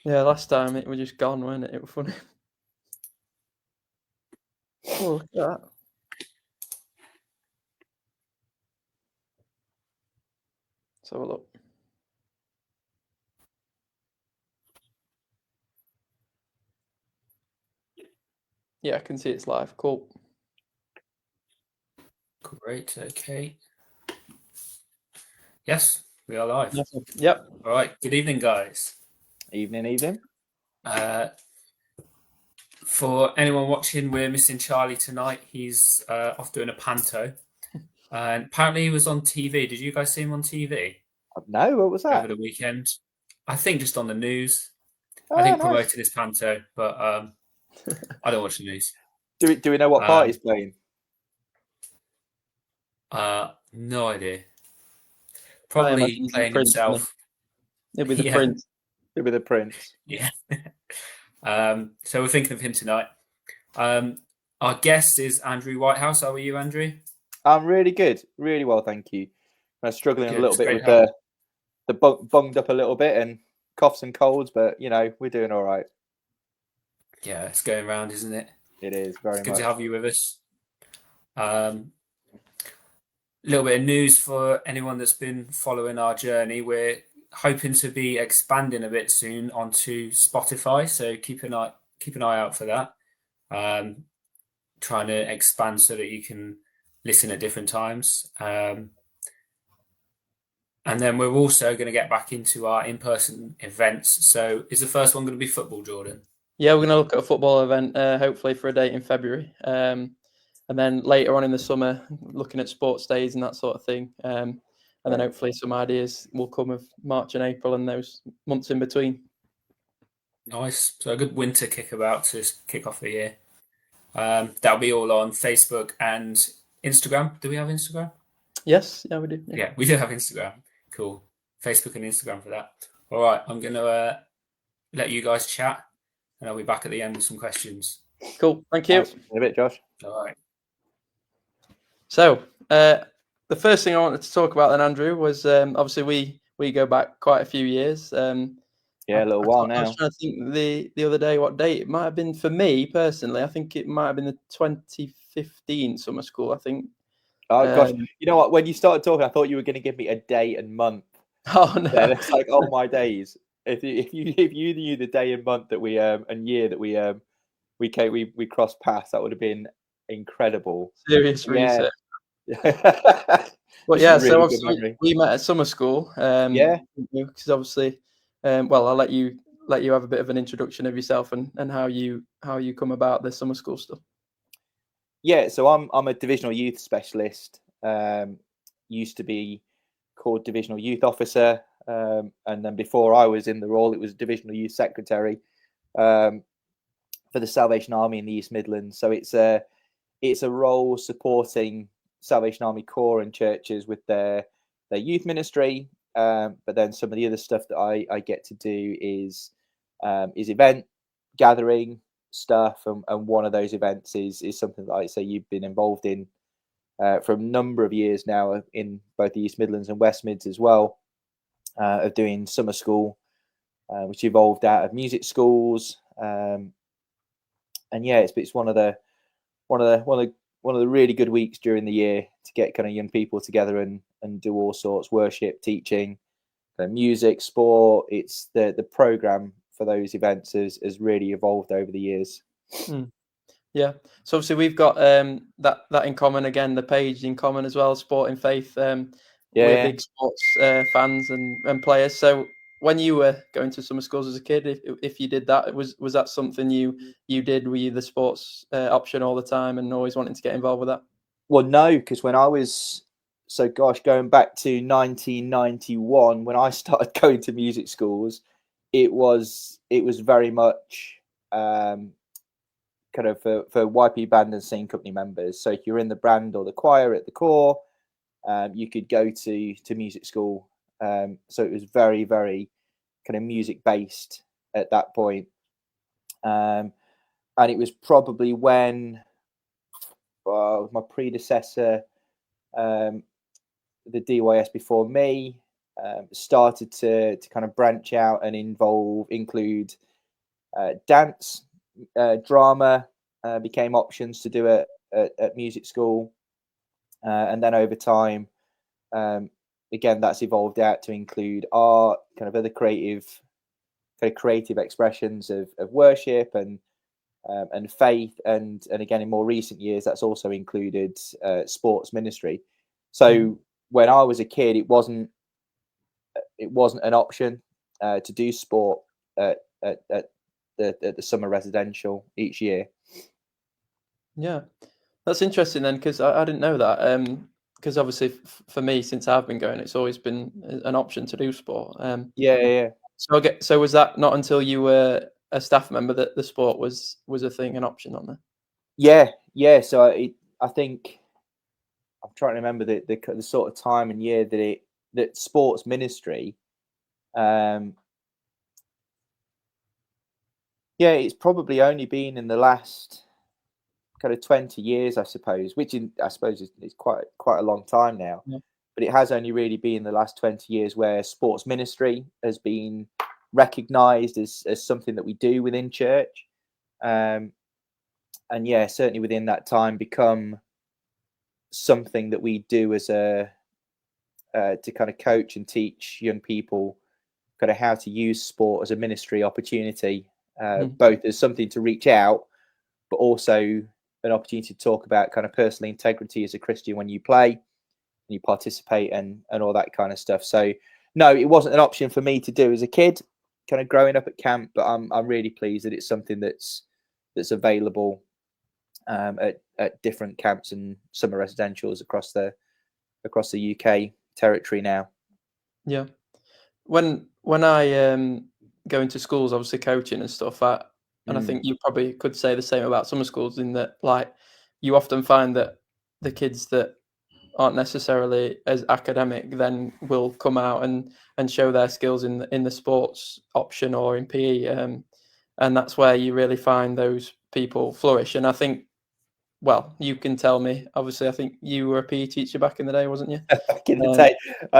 Yeah, last time it was just gone, wasn't it? It was funny. Oh, look at that. Let's have a look. Yeah, I can see it's live. Cool. Great. Okay. Yes, we are live. Yep. All right. Good evening, guys. Evening. For anyone watching, we're missing Charlie tonight. He's off doing a panto. And apparently he was on TV. Did you guys see him on TV No, what was over that? the weekend? I think just on the news. Oh, I think nice. promoted his panto, but I don't watch the news. Do we know what part he's playing? No idea. Probably playing himself. He'll be the Yeah. prince. He'll be the prince. Yeah. So we're thinking of him tonight. Our guest is Andrew Whitehouse. How are you, Andrew? I'm really good. Really well, thank you. I'm struggling Good, a little it's bit great with the bunged up a little bit and coughs and colds, but we're doing all right. Yeah, it's going round, isn't it? It is very It's good much. to have you with us. A little bit of news for anyone that's been following our journey. We're hoping to be expanding a bit soon onto Spotify, so keep an eye out for that. Trying to expand so that you can listen at different times. And then we're also going to get back into our in-person events. So is the first one going to be football, Jordan? Yeah, we're going to look at a football event, hopefully for a date in February. And then later on in the summer, looking at sports days and that sort of thing. And then hopefully some ideas will come of March and April and those months in between. Nice. So a good winter kickabout to kick off the year. That'll be all on Facebook and Instagram. Do we have Instagram? Yes, yeah, we do. Yeah, we do have Instagram. Cool. Facebook and Instagram for that. All right, I'm going to let you guys chat, and I'll be back at the end with some questions. Cool. Thank you. Nice. In a bit, Josh. All right. So the first thing I wanted to talk about then, Andrew, was obviously we go back quite a few years. Yeah, a little while now. I was trying to think the other day what date it might have been for me personally. I think it might have been the 2015 summer school. I think. Oh gosh, you know what? When you started talking, I thought you were going to give me a day and month. Oh no! Then it's like, oh my days. If you knew the day and month that we and year that we crossed paths, that would have been incredible. Serious research. But This yeah, is so really obviously we met at summer school. Yeah. Because obviously, well, I'll let you have a bit of an introduction of yourself and how you come about the summer school stuff. Yeah, so I'm a divisional youth specialist. Used to be called divisional youth officer, and then before I was in the role, it was divisional youth secretary for the Salvation Army in the East Midlands. So it's a role supporting Salvation Army Corps and churches with their youth ministry. But then some of the other stuff that I get to do is event gathering stuff, and one of those events is something that I say you've been involved in for a number of years now in both the East Midlands and West Mids as well, of doing summer school, which evolved out of music schools, and yeah, it's one of the really good weeks during the year to get kind of young people together and do all sorts, worship, teaching, music, sport. It's the program for those events has really evolved over the years. Yeah, so obviously we've got that in common. Again, the page in common as well. Sport and faith. We're big sports fans and players. So when you were going to summer schools as a kid, if you did that, was that something you did? Were you the sports option all the time and always wanting to get involved with that? Well, no, because when I was going back to 1991 when I started going to music schools, it was very much kind of for YP band and singing company members. So if you're in the band or the choir at the Corps, you could go to music school. So it was very, very kind of music based at that point. And it was probably when my predecessor, the DYS before me, started to kind of branch out and include dance, drama became options to do at music school, and then over time, again, that's evolved out to include art, kind of other creative expressions of worship and faith, and again, in more recent years, that's also included sports ministry. So when I was a kid, it wasn't an option to do sport at the summer residential each year. Yeah, that's interesting then, because I didn't know that. Because obviously for me, since I've been going, it's always been an option to do sport. Yeah. So was that not until you were a staff member that the sport was a thing, an option on there? Yeah. So I think I'm trying to remember the sort of time and year that sports ministry. Yeah, it's probably only been in the last kind of 20 years, I suppose, which I suppose is quite a long time now. Yeah. But it has only really been the last 20 years where sports ministry has been recognised as something that we do within church. And yeah, certainly within that time become something that we do as to kind of coach and teach young people kind of how to use sport as a ministry opportunity, both as something to reach out, but also an opportunity to talk about kind of personal integrity as a Christian when you play, and you participate, and all that kind of stuff. So no, it wasn't an option for me to do as a kid, kind of growing up at camp. But I'm really pleased that it's something that's available at different camps and summer residentials across the UK territory now. Yeah. When I go into schools, obviously coaching and stuff, and I think you probably could say the same about summer schools, in that, like, you often find that the kids that aren't necessarily as academic then will come out and show their skills in the sports option or in PE, and that's where you really find those people flourish. And I think, well, you can tell me. Obviously, I think you were a PE teacher back in the day, wasn't you? Back in the day,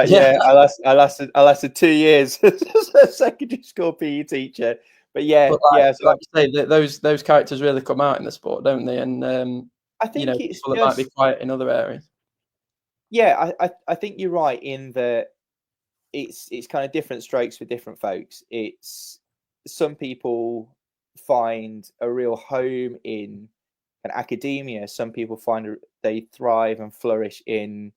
yeah. I lasted 2 years as a secondary school PE teacher. But yeah, yeah. So like you say, those characters really come out in the sport, don't they? And I think it's people that might be quiet in other areas. Yeah, I think you're right in that it's kind of different strokes for different folks. It's some people find a real home in an academia. Some people find they thrive and flourish in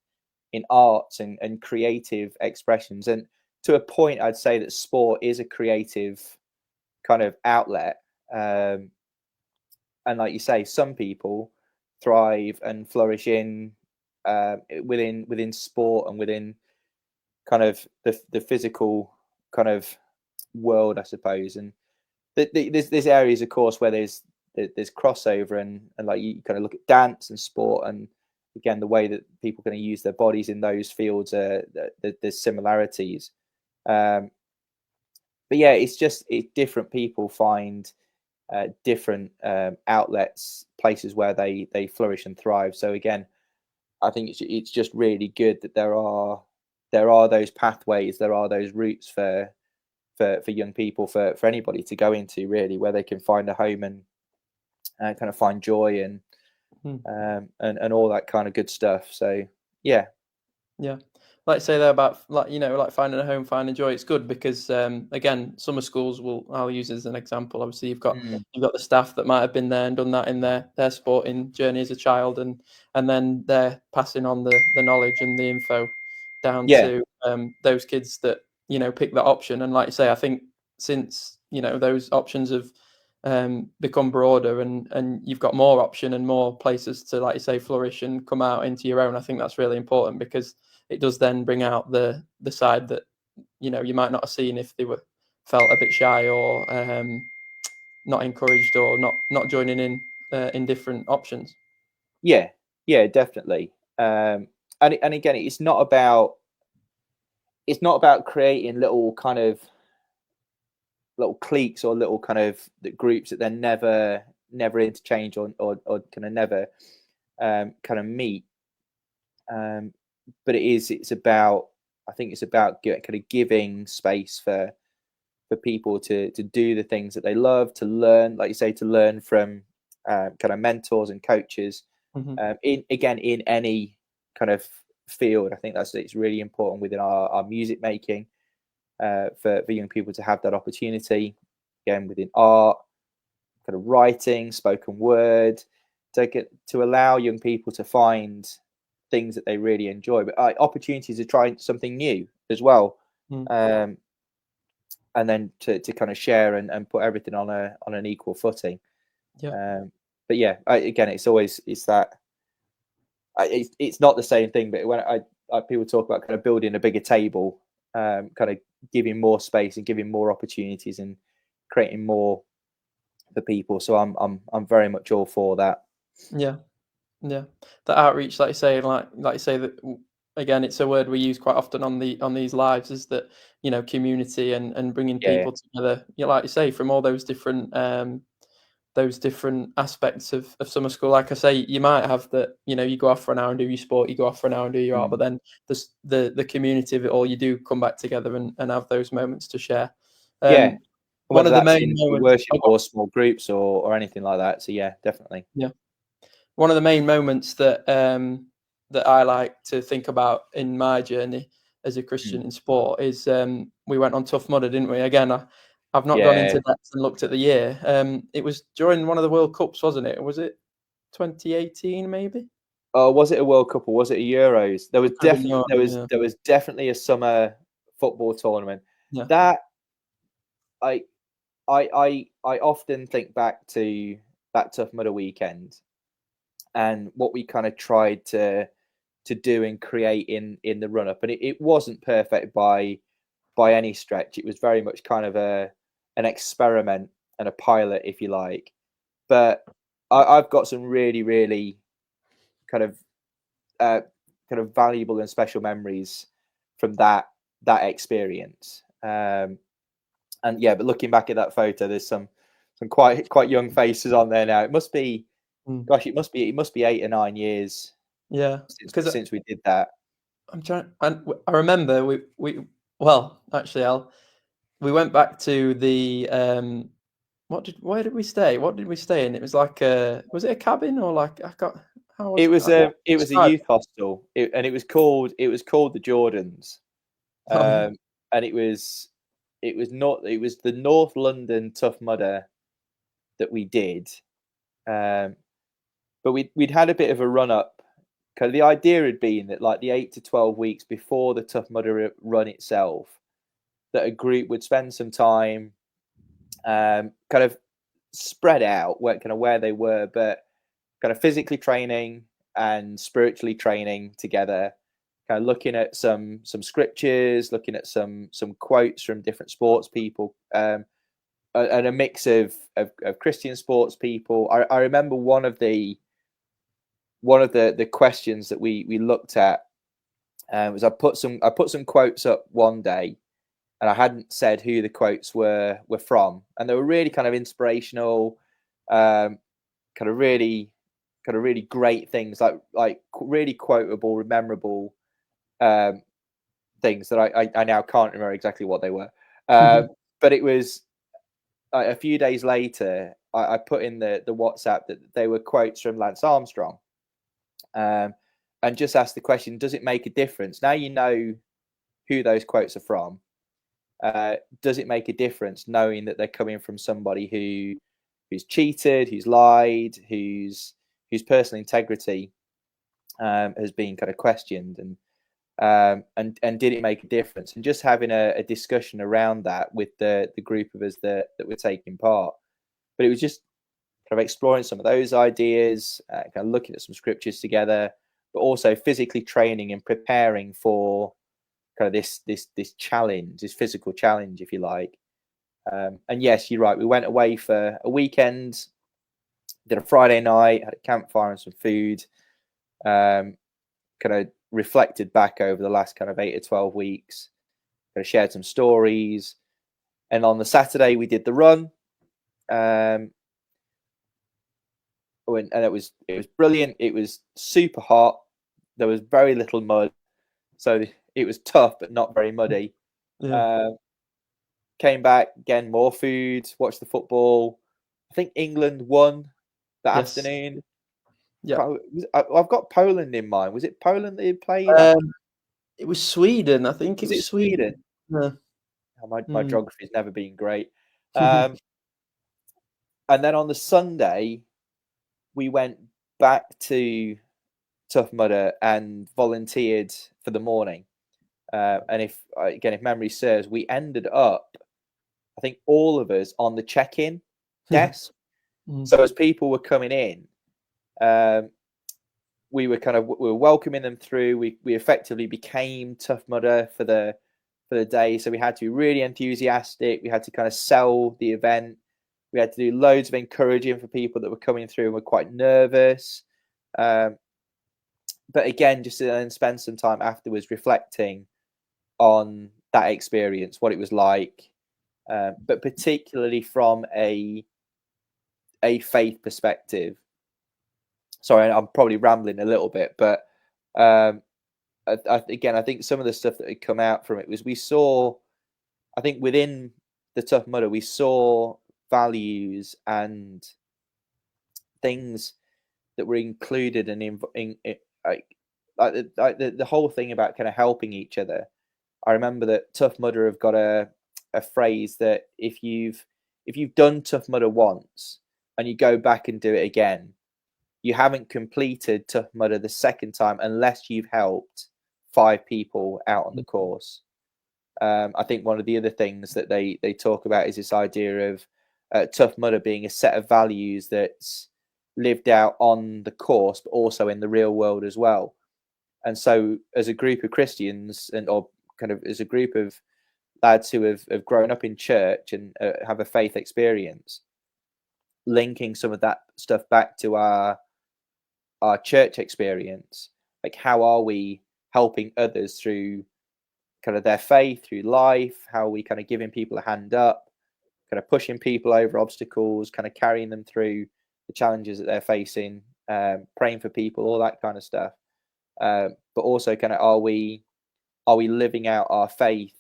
arts and creative expressions. And to a point, I'd say that sport is a creative kind of outlet. And like you say, some people thrive and flourish within sport and within kind of the physical kind of world, I suppose. And there's areas, of course, where there's crossover, and like you kind of look at dance and sport, and again, the way that people are going to use their bodies in those fields, there's similarities. But yeah, it's different people find different outlets, places where they flourish and thrive. So again, I think it's just really good that there are those pathways, there are those routes for young people, for anybody to go into, really, where they can find a home and kind of find joy and all that kind of good stuff. So yeah. Like say there about, like, like finding a home, finding joy. It's good because again, summer schools I'll use as an example. Obviously, you've got the staff that might have been there and done that in their sporting journey as a child, and then they're passing on the knowledge and the info down to those kids that pick that option. And like you say, I think since those options have become broader, and you've got more option and more places to, like you say, flourish and come out into your own, I think that's really important, because it does then bring out the side that you might not have seen if they felt a bit shy, or not encouraged, or not joining in different options. Yeah, definitely. And again, it's not about creating little cliques or little kind of groups that then never interchange or kind of never kind of meet. But it's about I think it's about kind of giving space for people to do the things that they love, to learn, like you say, to learn from kind of mentors and coaches. In any kind of field, I think it's really important within our music making for young people to have that opportunity. Again, within art, kind of writing, spoken word, to allow young people to find things that they really enjoy, but opportunities to try something new as well. And then to kind of share and put everything on an equal footing. But yeah, again, it's that it's not the same thing. But when people talk about kind of building a bigger table, kind of giving more space and giving more opportunities and creating more for people. So I'm very much all for that. Yeah, the outreach, like you say, like you say that. Again, it's a word we use quite often on these lives, is that, you know, community and bringing people together. Like you say, from all those different aspects of summer school. Like I say, you might have that, you know, you go off for an hour and do your sport, you go off for an hour and do your art, but then the community of it all, you do come back together and have those moments to share. One of the main moments, worship or small groups or anything like that. So yeah, definitely. Yeah, one of the main moments that that I like to think about in my journey as a Christian in sport is we went on Tough Mudder, didn't we? Again, I've not gone into depth and looked at the year. It was during one of the World Cups, wasn't it? Was it 2018 maybe? Oh, was it a World Cup or was it a Euros? There was definitely a summer football tournament. Yeah. That I often think back to that Tough Mudder weekend and what we kind of tried to do and create in the run up, and it wasn't perfect by any stretch. It was very much kind of an experiment and a pilot, if you like. But I've got some really, really kind of valuable and special memories from that experience. And yeah, but looking back at that photo, there's some quite young faces on there now. It must be, gosh, it must be 8 or 9 years. Yeah, since we did that. I remember we went back to the where did we stay? What did we stay in? It was like was it a cabin or like it was a youth hostel, and it was called the Jordans, and it was the North London Tough Mudder that we did, but we'd had a bit of a run up. Kind of the idea had been that like the 8 to 12 weeks before the Tough Mudder run itself, that a group would spend some time, kind of spread out where they were, but kind of physically training and spiritually training together, kind of looking at some scriptures, looking at some quotes from different sports people, and a mix of Christian sports people. I remember one of the questions that we looked at was I put some quotes up one day, and I hadn't said who the quotes were from, and they were really kind of inspirational, kind of really great things, like really quotable, memorable things that I now can't remember exactly what they were. But it was a few days later, I put in the WhatsApp that they were quotes from Lance Armstrong, and just asked the question: does it make a difference? Now you know who those quotes are from. Does it make a difference knowing that they're coming from somebody who's cheated, who's lied, whose personal integrity has been kind of questioned, and did it make a difference? And just having a discussion around that with the group of us that were taking part. But it was just kind of exploring some of those ideas, kind of looking at some scriptures together, but also physically training and preparing for kind of this challenge, this physical challenge, if you like. And yes, you're right. We went away for a weekend, did a Friday night, had a campfire and some food, kind of reflected back over the last kind of 8 or 12 weeks, kind of shared some stories. And on the Saturday, we did the run. And it was brilliant. It was super hot. There was very little mud. So it was tough, but not very muddy. Yeah. Came back again, more food, watched the football. I think England won that afternoon. Yeah. I've got Poland in mind. Was it Poland that you played? It was Sweden. I think it was Sweden. Yeah. My geography's never been great. And then on the Sunday, we went back to Tough Mudder and volunteered for the morning. And if memory serves, we ended up, I think, all of us on the check-in desk. So as people were coming in, we were welcoming them through. We effectively became Tough Mudder for the day. So we had to be really enthusiastic. We had to kind of sell the event. We had to do loads of encouraging for people that were coming through and were quite nervous. But again, just to then spend some time afterwards reflecting on that experience, what it was like, but particularly from a faith perspective. Sorry, I'm probably rambling a little bit, but I think some of the stuff that had come out from it was we saw, I think within the Tough Mudder, we saw values and things that were included and the whole thing about kind of helping each other. I remember that Tough Mudder have got a phrase that if you've done Tough Mudder once and you go back and do it again, you haven't completed Tough Mudder the second time unless you've helped 5 people out on the course. I think one of the other things that they talk about is this idea of Tough Mudder being a set of values that's lived out on the course, but also in the real world as well. And so as a group of Christians or kind of as a group of lads who have grown up in church and have a faith experience, linking some of that stuff back to our church experience, like how are we helping others through kind of their faith, through life, how are we kind of giving people a hand up, kind of pushing people over obstacles, kind of carrying them through the challenges that they're facing, praying for people, all that kind of stuff. But also kind of are we living out our faith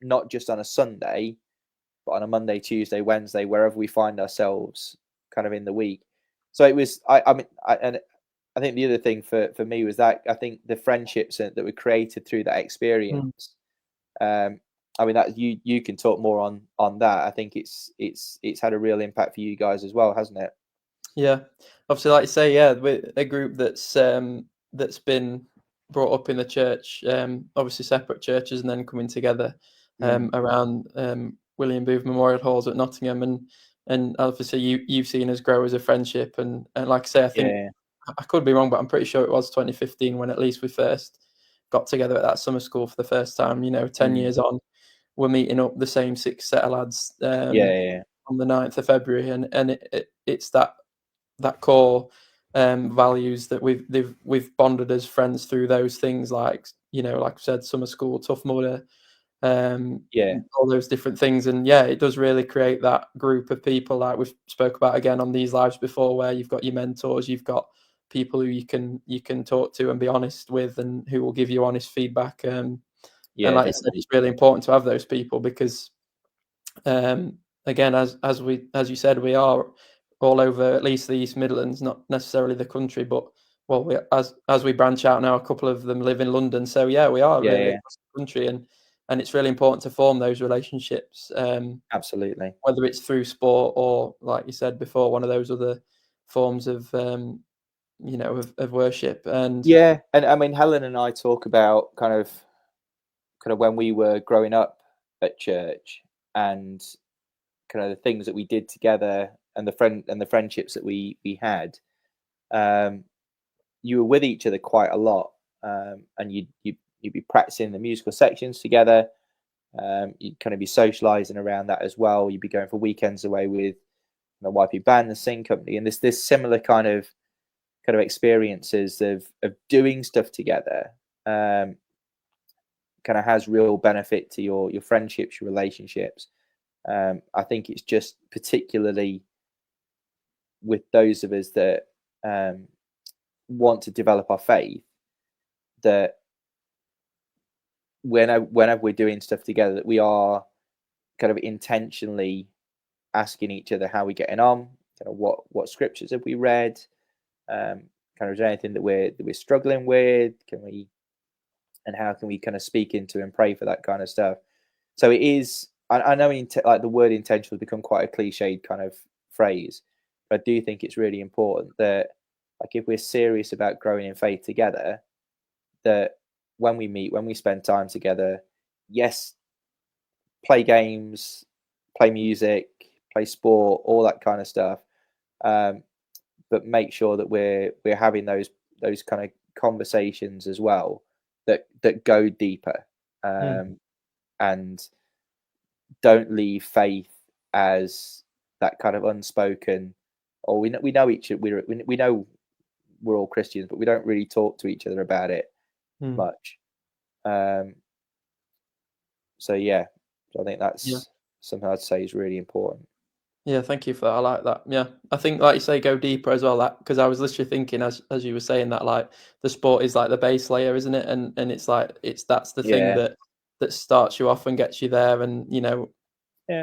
not just on a Sunday, but on a Monday, Tuesday, Wednesday, wherever we find ourselves kind of in the week. So it was, I think the other thing for me was that I think the friendships that were created through that experience. I mean, that you can talk more on that. I think it's had a real impact for you guys as well, hasn't it? Yeah, obviously, like you say, yeah, with a group that's been brought up in the church, obviously separate churches, and then coming together around William Booth Memorial Halls at Nottingham, and obviously you've seen us grow as a friendship, and like I say, I think I could be wrong, but I'm pretty sure it was 2015 when at least we first got together at that summer school for the first time. 10 years on, we're meeting up the same 6 set of lads on the 9th of February, and it's that core values that we've bonded as friends through those things, like like I said, summer school, Tough Mudder, all those different things. And it does really create that group of people like we've spoke about again on these lives before, where you've got your mentors, you've got people who you can talk to and be honest with, and who will give you honest feedback. And like you said, it's really important to have those people because again, as you said, we are all over at least the East Midlands, not necessarily the country, but as we branch out now, a couple of them live in London. So we are really across the country, and it's really important to form those relationships. Absolutely. Whether it's through sport or, like you said before, one of those other forms of of worship. And and I mean, Helen and I talk about kind of when we were growing up at church and kind of the things that we did together and the friendships that we had. You were with each other quite a lot, and you'd be practicing the musical sections together. You'd kind of be socializing around that as well. You'd be going for weekends away with the YP band, the sing company, and this similar kind of experiences of doing stuff together. Kind of has real benefit to your friendships, your relationships. I think it's just particularly with those of us that want to develop our faith, that whenever we're doing stuff together, that we are kind of intentionally asking each other how we're getting on, kind of what scriptures have we read, kind of is there anything that we're struggling with, and how can we kind of speak into and pray for that kind of stuff. So it is. I know like the word intentional has become quite a cliched kind of phrase, but I do think it's really important that, like, if we're serious about growing in faith together, that when we meet, when we spend time together, yes, play games, play music, play sport, all that kind of stuff, but make sure that we're having those kind of conversations as well that go deeper, and don't leave faith as that kind of unspoken. Or we know each we know we're all Christians, but we don't really talk to each other about it much. So yeah, I think that's something I'd say is really important. Yeah, thank you for that. I like that. Yeah, I think, like you say, go deeper as well. That, because I was literally thinking as you were saying that, like, the sport is like the base layer, isn't it? And it's like that's the thing that starts you off and gets you there. And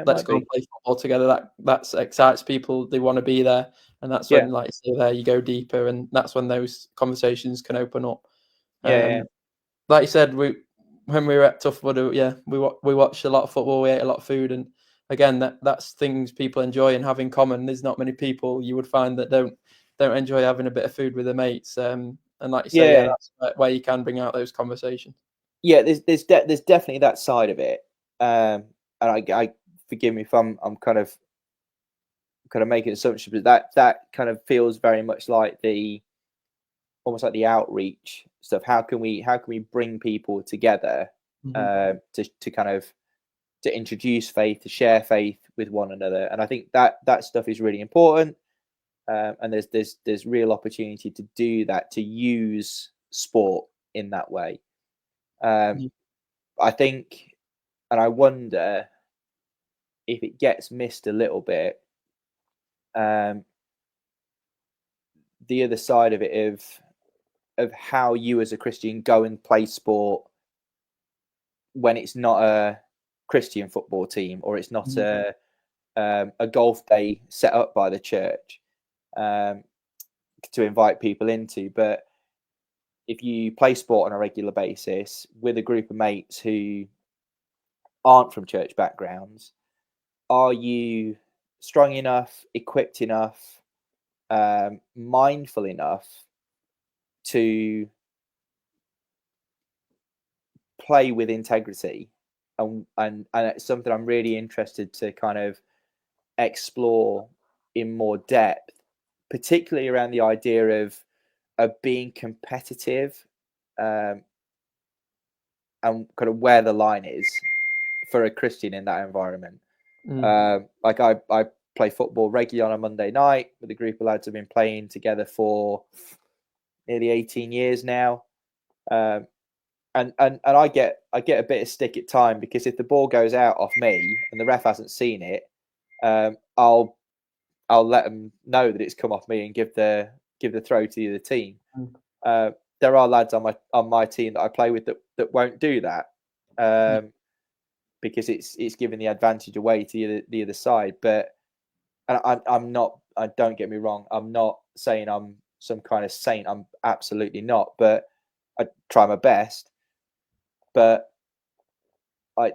let's go and play football together. That excites people. They want to be there, and that's when, like you say, there you go deeper, and that's when those conversations can open up. Like you said, when we were at Tough Mudder, we watched a lot of football. We ate a lot of food, and again, that's things people enjoy and have in common. There's not many people you would find that don't enjoy having a bit of food with their mates. And like you say, that's where you can bring out those conversations. Yeah, there's definitely that side of it. And I forgive me if I'm kind of making assumptions, but that kind of feels very much like almost like the outreach stuff. How can we bring people together to kind of to introduce faith, to share faith with one another? And I think that stuff is really important. And there's real opportunity to do that, to use sport in that way. I think, and I wonder if it gets missed a little bit. The other side of it of how you as a Christian go and play sport when it's not a Christian football team, or it's not a golf day set up by the church to invite people into. But if you play sport on a regular basis with a group of mates who aren't from church backgrounds, are you strong enough, equipped enough, mindful enough to play with integrity? And it's something I'm really interested to kind of explore in more depth, particularly around the idea of being competitive, and kind of where the line is for a Christian in that environment. Like I play football regularly on a Monday night with a group of lads who've been playing together for nearly 18 years now. And I get a bit of stick at time, because if the ball goes out off me and the ref hasn't seen it, I'll let them know that it's come off me and give the throw to the other team. There are lads on my team that I play with that won't do that, because it's giving the advantage away to the other side. But I'm not. Don't get me wrong. I'm not saying I'm some kind of saint. I'm absolutely not. But I try my best. But I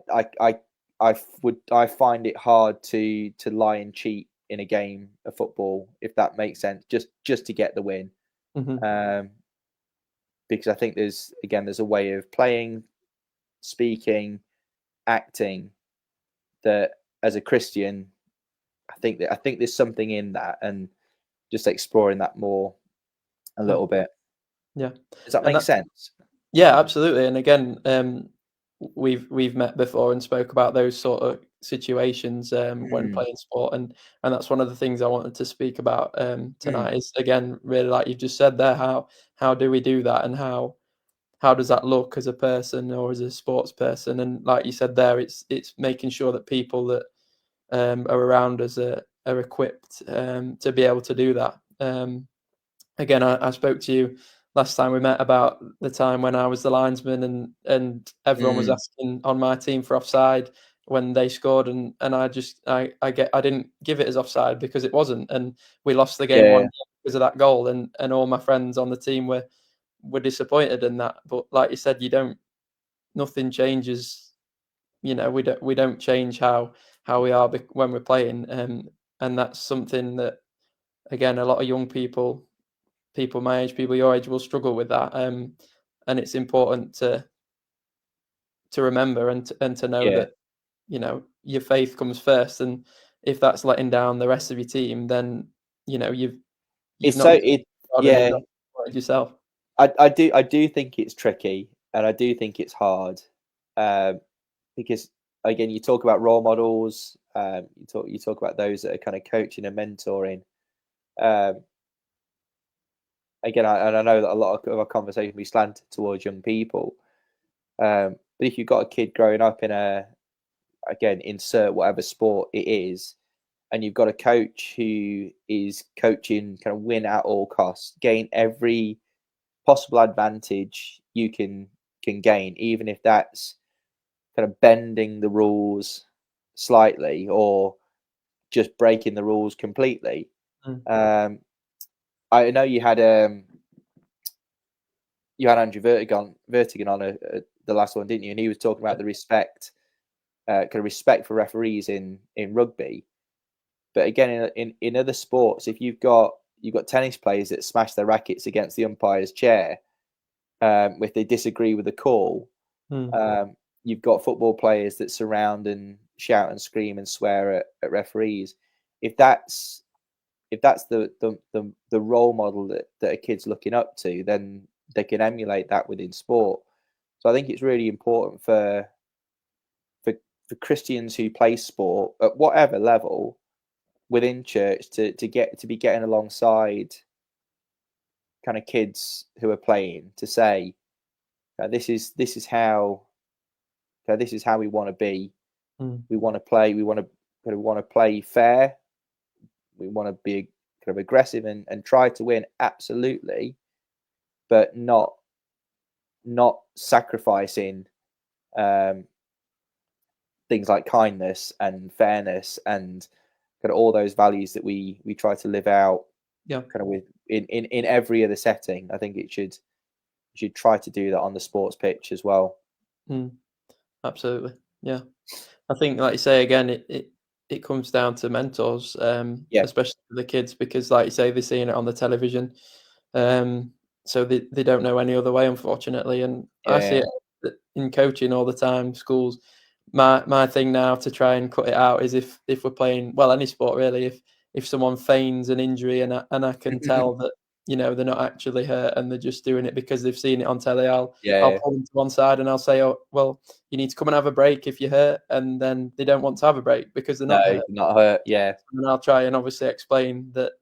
find it hard to lie and cheat in a game of football, if that makes sense, just to get the win. Because I think there's a way of playing, speaking, acting that as a Christian, I think there's something in that, and just exploring that more a little bit. Yeah. Does that make sense? Yeah, absolutely. And again, we've met before and spoke about those sort of situations when playing sport, and that's one of the things I wanted to speak about tonight. Is, again, really, like you've just said there, how do we do that, and how does that look as a person or as a sports person? And like you said there, it's making sure that people that are around us are equipped to be able to do that. Again, I spoke to you last time we met about the time when I was the linesman and everyone was asking on my team for offside when they scored, and I didn't give it as offside because it wasn't, and we lost the game 1-0 because of that goal, and all my friends on the team were disappointed in that. But like you said, nothing changes. We don't change how we are when we're playing, and that's something that, again, a lot of young people my age, people your age, will struggle with that. And it's important to remember and to know that your faith comes first, and if that's letting down the rest of your team, then you've not supported yourself. I do think it's tricky, and I do think it's hard, because again, you talk about role models, you talk about those that are kind of coaching and mentoring. Again, I know that a lot of our conversation will be slanted towards young people, but if you've got a kid growing up again, insert whatever sport it is, and you've got a coach who is coaching kind of win at all costs, gain every possible advantage you can gain, even if that's kind of bending the rules slightly or just breaking the rules completely. I know you had Andrew Vertigan on the last one, didn't you? And he was talking about the respect, kind of respect for referees in rugby. But again, in other sports, if you've got tennis players that smash their rackets against the umpire's chair, if they disagree with the call, you've got football players that surround and shout and scream and swear at referees. If that's the role model that a kid's looking up to, then they can emulate that within sport. So I think it's really important for Christians who play sport at whatever level within church to be getting alongside kind of kids who are playing, to say, this is how we want to be. We want to play. We want to play fair. We want to be kind of aggressive and try to win, absolutely, but not sacrificing things like kindness and fairness and kind of all those values that we try to live out. Kind of with in every other setting. I think it should try to do that on the sports pitch as well. Absolutely, yeah. I think, like you say, again, it comes down to mentors, especially for the kids, because, like you say, they're seeing it on the television, so they don't know any other way, unfortunately. And I see it in coaching all the time, schools. My thing now to try and cut it out is if we're playing, well, any sport really, if someone feigns an injury and I can tell that they're not actually hurt and they're just doing it because they've seen it on telly, I'll pull them to one side and I'll say, oh, well, you need to come and have a break if you're hurt, and then they don't want to have a break because they're not hurt. And I'll try and obviously explain that,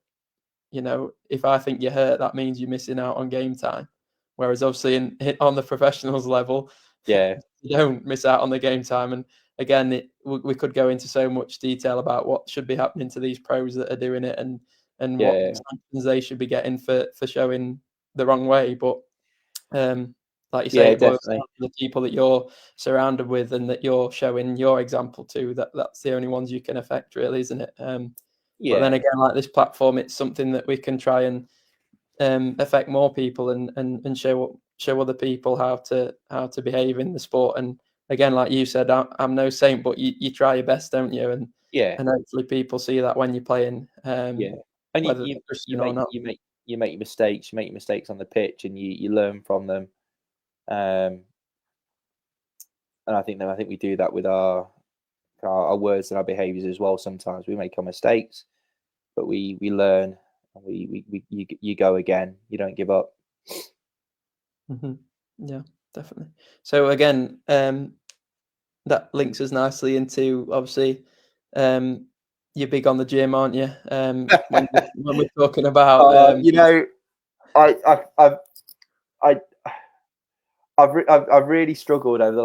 if I think you're hurt, that means you're missing out on game time. Whereas obviously on the professionals level, you don't miss out on the game time. And again, we could go into so much detail about what should be happening to these pros that are doing it and what sanctions they should be getting for showing the wrong way. But like you say, it boils down to the people that you're surrounded with and that you're showing your example to. That's the only ones you can affect, really, isn't it? But then again, like this platform, it's something that we can try and affect more people and show other people how to behave in the sport. And again, like you said, I'm no saint, but you try your best, don't you? And hopefully people see that when you're playing. And whether you make your mistakes. You make your mistakes on the pitch, and you learn from them. And I think we do that with our words and our behaviours as well. Sometimes we make our mistakes, but we learn. You go again. You don't give up. Yeah, definitely. So again, that links us nicely into, obviously, you're big on the gym, aren't you? When we're talking about, I've really struggled over the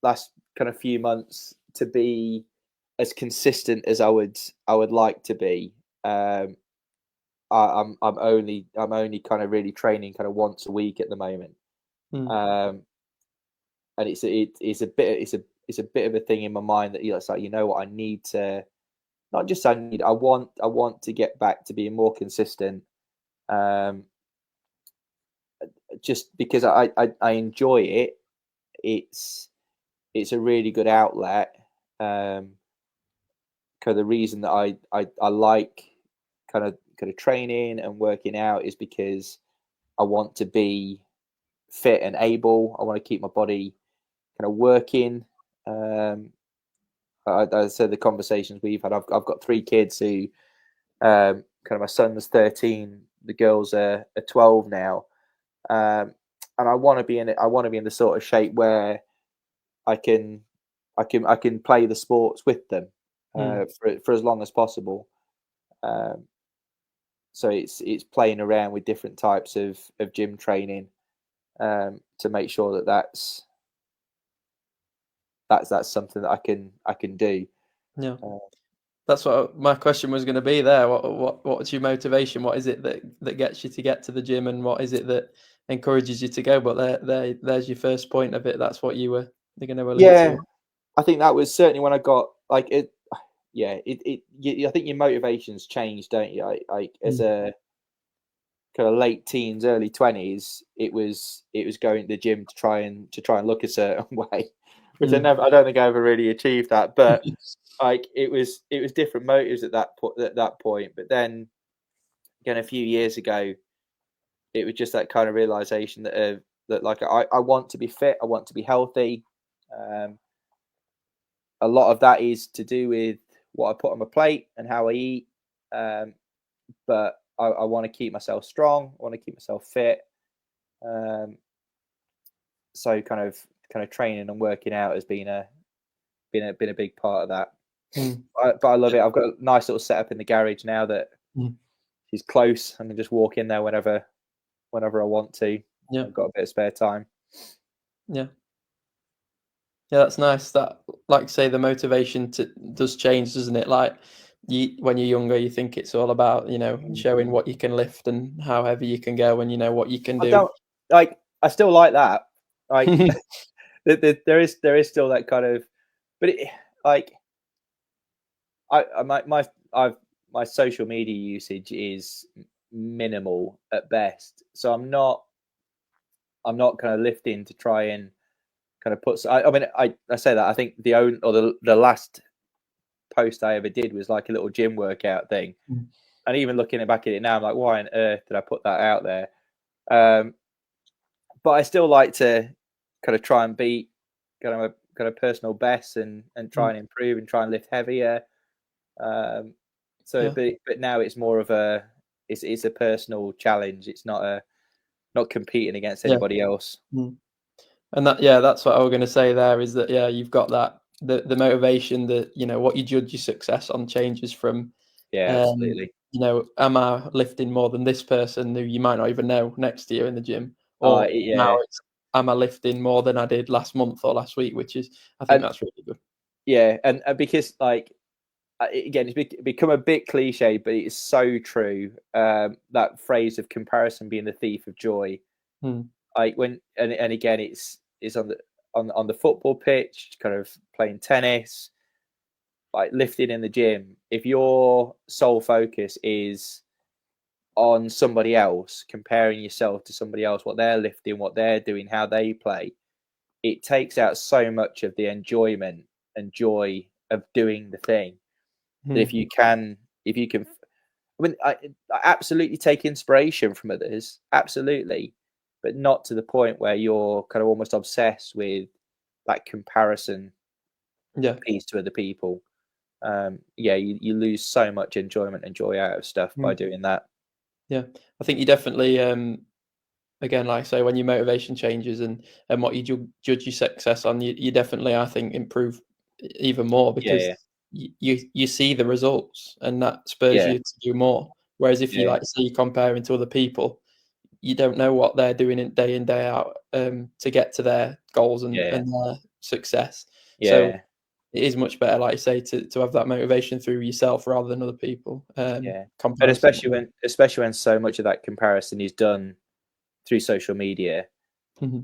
last kind of few months to be as consistent as I would like to be. I'm only kind of really training kind of once a week at the moment. And it's a bit of a thing in my mind that it's like, what, I need to, not just I want to get back to being more consistent. Just because I enjoy it. It's a really good outlet. Kind of the reason that I like kind of training and working out is because I want to be fit and able. I want to keep my body kind of working. I said the conversations we've had. I've got 3 kids who, kind of my son's 13, the girls are 12 now, and I want to be in the sort of shape where I can play the sports with them for as long as possible. So it's playing around with different types of gym training to make sure that that's something that I can do. Yeah, that's what my question was going to be there. What's your motivation? What is it that gets you to get to the gym, and what is it that encourages you to go? But there's your first point of it. That's what you were going to allude to. I think that was certainly when I got like it. Yeah, I think your motivations change, don't you? Like as a kind of late teens, early 20s, it was going to the gym to try and look a certain way, which I don't think I ever really achieved that. But like it was different motives at that point. But then again, a few years ago, it was just that kind of realization that like I want to be fit, I want to be healthy. A lot of that is to do with what I put on my plate and how I eat. But I want to keep myself strong. I want to keep myself fit. So kind of training and working out has been a big part of that. But I love it. I've got a nice little setup in the garage now that is close. I can just walk in there whenever I want to. Yeah, I've got a bit of spare time. Yeah, that's nice. That, like, say, the motivation does change, doesn't it? Like, when you're younger, you think it's all about showing what you can lift and how heavy you can go, and what you can do. I still like that. Like there is still that kind of, but my social media usage is minimal at best, so I'm not kind of lifting to try and kind of put. I mean, I say that I think the last post I ever did was like a little gym workout thing, and even looking back at it now, I'm like, why on earth did I put that out there? But I still like to kind of try and beat kind of personal bests and try and improve and try and lift heavier. But now it's more of it's a personal challenge. It's not competing against anybody else. And that's what I was going to say there, is that you've got that the motivation that what you judge your success on changes from absolutely. Am I lifting more than this person who you might not even know next to you in the gym, or now it's, am I lifting more than I did last month or last week, which is, I think that's really good. Yeah, and because like again, it's become a bit cliche, but it's so true. That phrase of comparison being the thief of joy. Like when and again, it's on the football pitch, kind of playing tennis, like lifting in the gym. If your sole focus is on somebody else, comparing yourself to somebody else, what they're lifting, what they're doing, how they play, it takes out so much of the enjoyment and joy of doing the thing. If you can, I mean, I absolutely take inspiration from others, absolutely, but not to the point where you're kind of almost obsessed with that comparison piece to other people. You lose so much enjoyment and joy out of stuff by doing that. Yeah, I think you definitely, again, like I say, when your motivation changes and what you judge your success on, you definitely, I think, improve even more, because you see the results and that spurs you to do more. Whereas if you say you're comparing to other people, you don't know what they're doing day in, day out to get to their goals and their success. So it is much better, like you say, to have that motivation through yourself rather than other people. And especially when so much of that comparison is done through social media,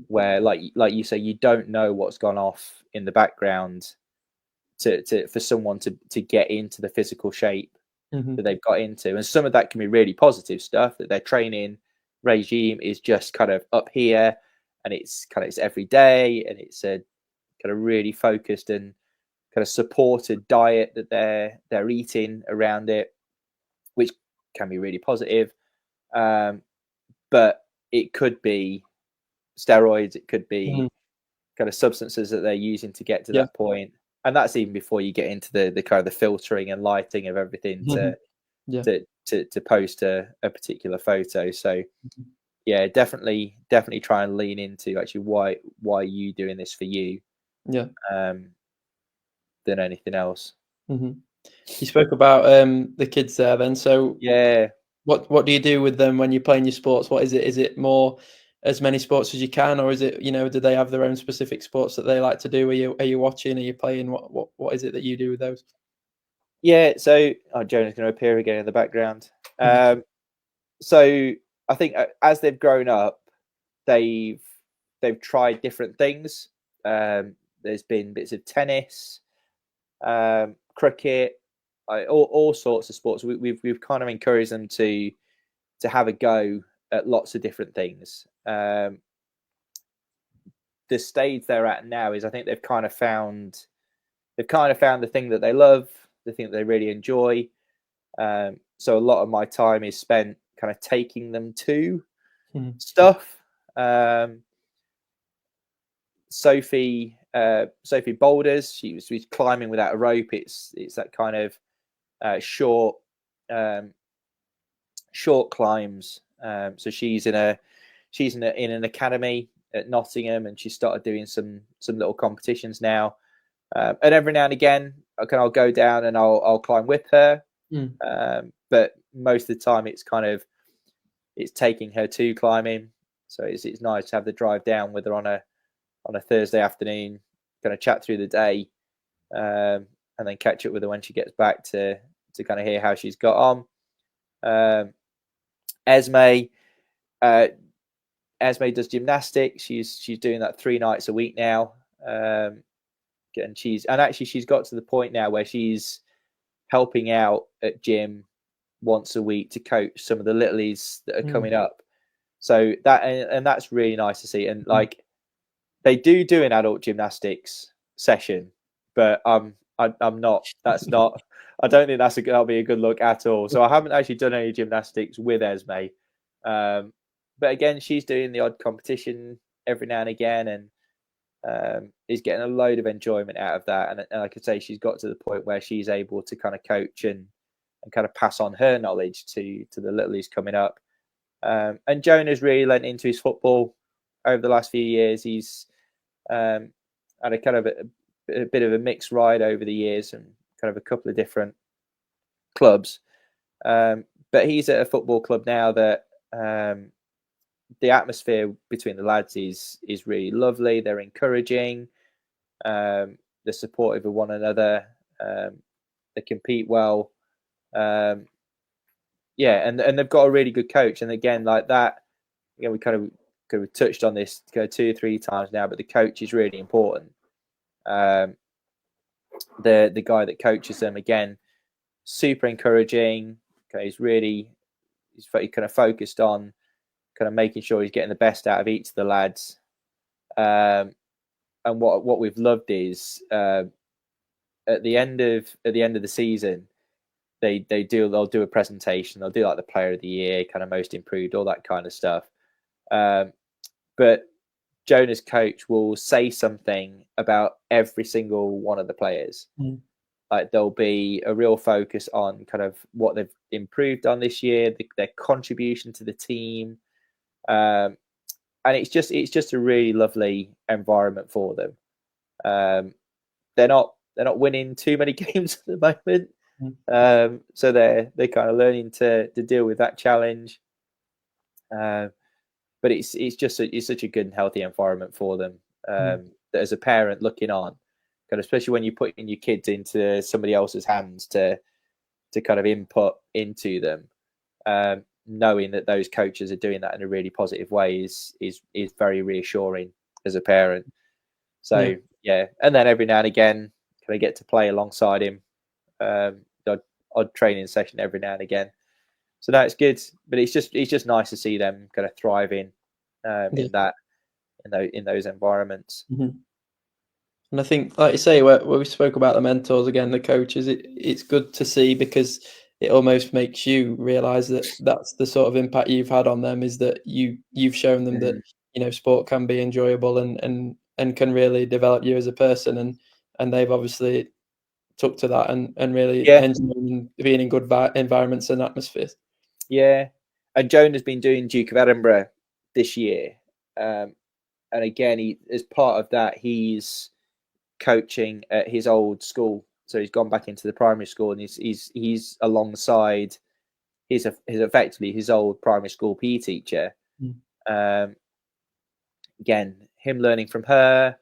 where like you say, you don't know what's gone off in the background for someone to get into the physical shape that they've got into, and some of that can be really positive stuff, that their training regime is just kind of up here, and it's every day, and it's a kind of really focused and kind of supported diet that they're eating around it, which can be really positive. But it could be steroids, it could be kind of substances that they're using to get to that point, and that's even before you get into the kind of the filtering and lighting of everything to post a particular photo. So yeah, definitely try and lean into actually why are you doing this for you, than anything else. You spoke about the kids there then, so what do you do with them when you're playing your sports? What is it? Is it more as many sports as you can, or is it, do they have their own specific sports that they like to do? Are you watching? Are you playing? What is it that you do with those? Yeah, so Jonah's going to appear again in the background. So I think as they've grown up, they've tried different things. There's been bits of tennis, cricket, all sorts of sports. We've kind of encouraged them to have a go at lots of different things. The stage they're at now is, I think they've kind of found the thing that they love, the thing that they really enjoy. So a lot of my time is spent kind of taking them to stuff. Sophie boulders. She's climbing without a rope. It's that kind of short climbs. So she's in an academy at Nottingham, and she started doing some little competitions now. And every now and again, I'll go down and I'll climb with her. But most of the time, it's taking her to climbing. So it's nice to have the drive down with her on a Thursday afternoon, kind of chat through the day, and then catch up with her when she gets back to kind of hear how she's got on. Esme does gymnastics. She's doing that 3 nights a week now. And she's got to the point now where she's helping out at gym once a week to coach some of the littlies that are coming up. So that's really nice to see. And like, they do an adult gymnastics session, but I'm not. That's not. I don't think that'll be a good look at all. So I haven't actually done any gymnastics with Esme, but again, she's doing the odd competition every now and again, and is getting a load of enjoyment out of that. And like I say, she's got to the point where she's able to kind of coach and kind of pass on her knowledge to the littlies coming up. And Jonah's really lent into his football over the last few years. He's had a kind of a bit of a mixed ride over the years, and kind of a couple of different clubs. But he's at a football club now that the atmosphere between the lads is really lovely. They're encouraging. They're supportive of one another. They compete well. And they've got a really good coach. And again, like that, we kind of touched on this 2 or 3 times now, but the coach is really important. The guy that coaches them, again, super encouraging. Okay, he's kind of focused on kind of making sure he's getting the best out of each of the lads. And what we've loved is at the end of the season, they'll do a presentation. They'll do like the player of the year, kind of most improved, all that kind of stuff. But Jonah's coach will say something about every single one of the players. Like, there'll be a real focus on kind of what they've improved on this year, their contribution to the team, and it's just a really lovely environment for them. They're not winning too many games at the moment, so they're kind of learning to deal with that challenge. But it's such a good and healthy environment for them. That as a parent looking on, kind of, especially when you're putting your kids into somebody else's hands to kind of input into them. Knowing that those coaches are doing that in a really positive way is very reassuring as a parent. So yeah, and then every now and again, can I get to play alongside him? Odd training session every now and again. So that's good, but it's just nice to see them kind of thriving in those environments. Mm-hmm. And I think, like you say, where we spoke about the mentors again, the coaches, it's good to see, because it almost makes you realize that that's the sort of impact you've had on them, is that you've shown them that, you know, sport can be enjoyable and can really develop you as a person, and they've obviously took to that and really enjoying being in good environments and atmospheres. Yeah, and Joan has been doing Duke of Edinburgh this year, and again, as part of that, he's coaching at his old school. So he's gone back into the primary school, and he's alongside his effectively his old primary school PE teacher. Again, him learning from her,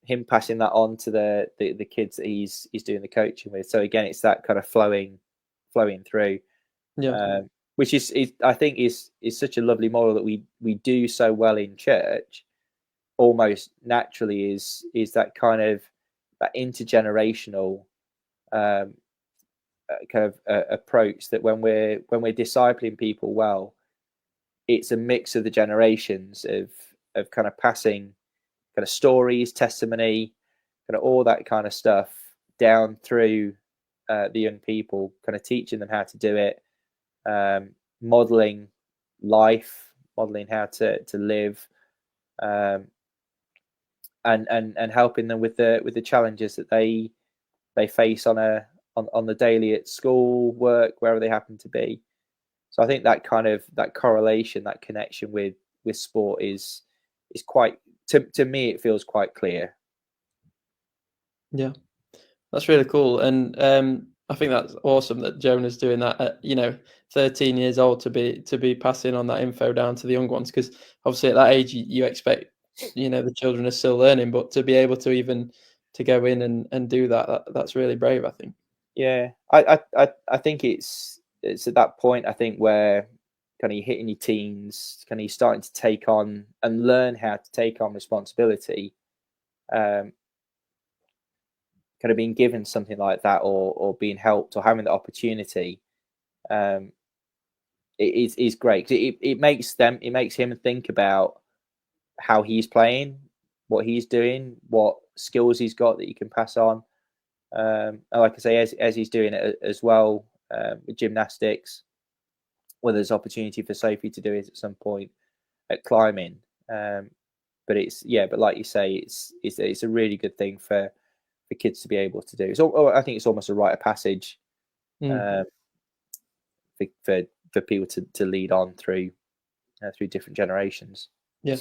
him passing that on to the kids that he's doing the coaching with. So again, it's that kind of flowing through. Which is I think is such a lovely model that we do so well in church. Almost naturally is that kind of that intergenerational kind of approach, that when we're discipling people well, it's a mix of the generations of kind of passing kind of stories, testimony, kind of all that kind of stuff down through the young people, kind of teaching them how to do it, modeling life, modeling how to live, and helping them with the challenges that they face on the daily at school, work, wherever they happen to be. So I think that kind of that correlation, that connection with sport is quite, to me, it feels quite clear. Yeah, that's really cool, and I think that's awesome that Jonah's doing that at, 13 years old, to be passing on that info down to the young ones, because obviously at that age you expect, the children are still learning, but to be able to even to go in and do that's really brave, I think. Yeah, I think it's at that point, I think, where kind of you're hitting your teens, kind of you're starting to take on and learn how to take on responsibility. Kind of being given something like that, or being helped, or having the opportunity, it is great. It makes him think about how he's playing, what he's doing, what skills he's got that he can pass on. And like I say, as he's doing it as well, with gymnastics, where there's opportunity for Sophie to do it at some point at climbing. But but like you say, it's a really good thing for kids to be able to do. So I think it's almost a rite of passage for people to lead on through different generations. Yeah,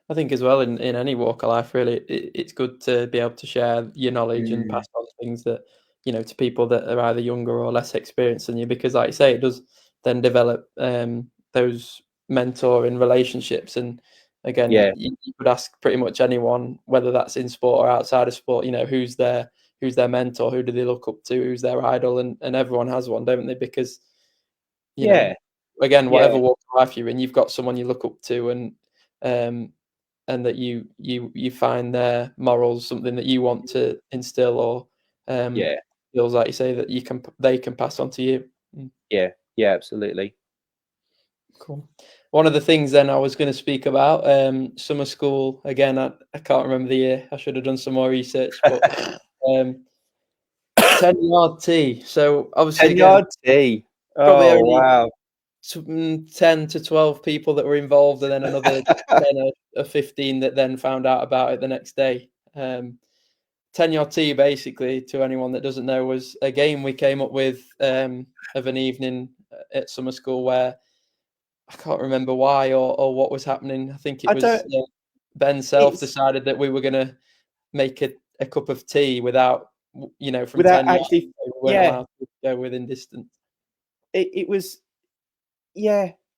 I think as well, in any walk of life, really, it's good to be able to share your knowledge and pass on things that, to people that are either younger or less experienced than you, because like you say, it does then develop those mentoring relationships. And again, you could ask pretty much anyone, whether that's in sport or outside of sport, who's their mentor, who do they look up to, who's their idol, and everyone has one, don't they? Because again, whatever walk of life you're in, you've got someone you look up to, and that you find their morals something that you want to instill, or feels like you say that they can pass on to you. Yeah, absolutely. Cool. One of the things then I was going to speak about, summer school, again, I can't remember the year, I should have done some more research, but 10-yard tee. So obviously 10-yard tee. Oh, wow. 10 to 12 people that were involved, and then another 10 or 15 that then found out about it the next day. 10-yard tee, basically, to anyone that doesn't know, was a game we came up with of an evening at summer school, where I can't remember why or what was happening. I think it was Ben Self decided that we were going to make a cup of tea without, from 10 yards, we weren't allowed to go within distance. It was,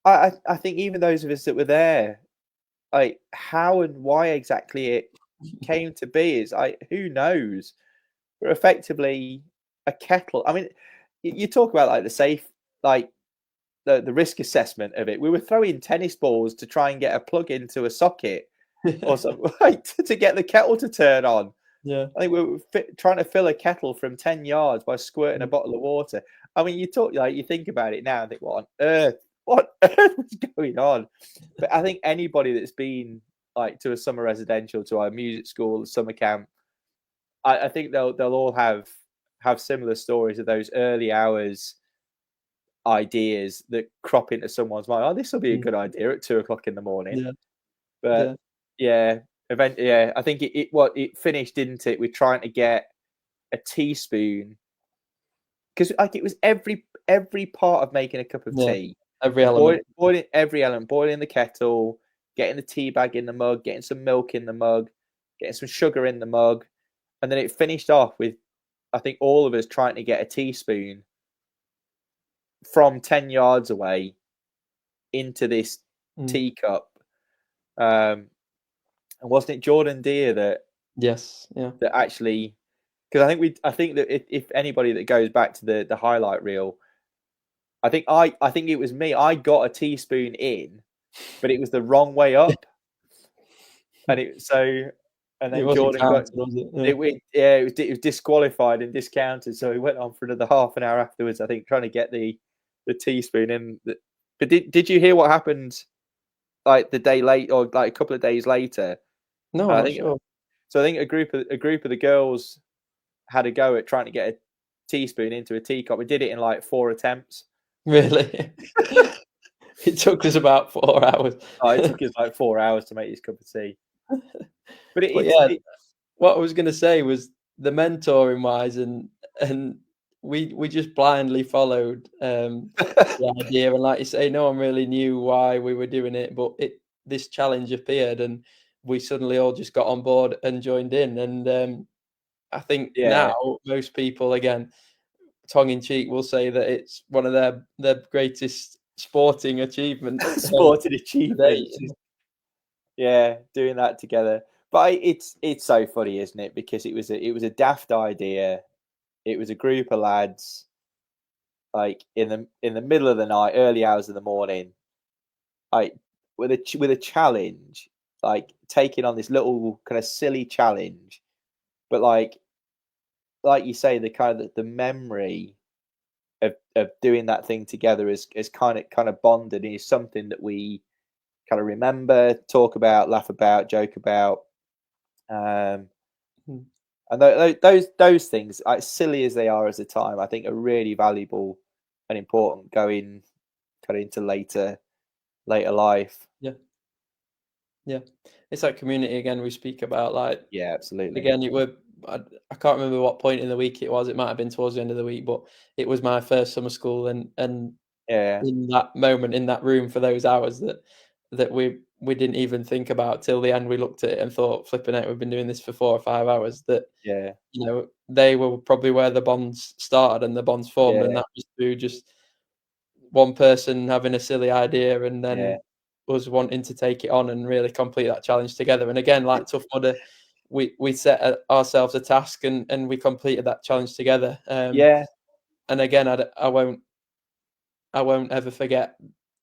I think even those of us that were there, like, how and why exactly came to be is who knows? We're effectively a kettle. I mean, you talk about like the safe, like the risk assessment of it. We were throwing tennis balls to try and get a plug into a socket or something, like, to get the kettle to turn on. Yeah, I think we were trying to fill a kettle from 10 yards by squirting a bottle of water. I mean, you think about it now and think, what on earth was going on? But I think anybody that's been like to a summer residential, to our music school, summer camp, I think they'll all have similar stories of those early hours ideas that crop into someone's mind. Oh, this will be a good idea at 2 o'clock in the morning. yeah, But I think it finished, didn't it, with trying to get a teaspoon, because like it was every part of making a cup of tea. Every element. Boiling every element, boiling the kettle, getting the tea bag in the mug, getting some milk in the mug, getting some sugar in the mug. And then it finished off with, I think, all of us trying to get a teaspoon from 10 yards away into this teacup. And wasn't it Jordan Deere that actually, because I think that if anybody that goes back to the highlight reel, I think it was me. I got a teaspoon in, but it was the wrong way up, and then Jordan got it was disqualified and discounted. So he went on for another half an hour afterwards, I think, trying to get the teaspoon in. But did you hear what happened like the day late, or like a couple of days later? No, I'm not sure. So I think a group of the girls had a go at trying to get a teaspoon into a teacup. We did it in like 4 attempts. Really? It took us about 4 hours. It took us like 4 hours to make this cup of tea. But what I was going to say was the mentoring wise, and we just blindly followed the idea, and like you say, no one really knew why we were doing it, but this challenge appeared, and we suddenly all just got on board and joined in. And I think now most people, again, tongue in cheek, will say that it's one of their greatest sporting achievements. Yeah, doing that together. But it's so funny, isn't it? Because it was a daft idea. It was a group of lads, like in the middle of the night, early hours of the morning, like with a challenge, like taking on this little kind of silly challenge, but like you say, the kind of the memory of doing that thing together is kind of bonded, and is something that we kind of remember, talk about, laugh about, joke about. And those things, as silly as they are as a time, I think are really valuable and important going kind of into later life. Yeah, it's that community again we speak about. Like, yeah, absolutely. Again, I can't remember what point in the week it was. It might have been towards the end of the week, but it was my first summer school, and in that moment, in that room, for those hours that we didn't even think about till the end. We looked at it and thought, flipping out, we've been doing this for 4 or 5 hours. That they were probably where the bonds started and the bonds formed, and that was through just one person having a silly idea, and then us wanting to take it on and really complete that challenge together. And again, like Tough Mudder, we set ourselves a task, and we completed that challenge together. And again, I won't ever forget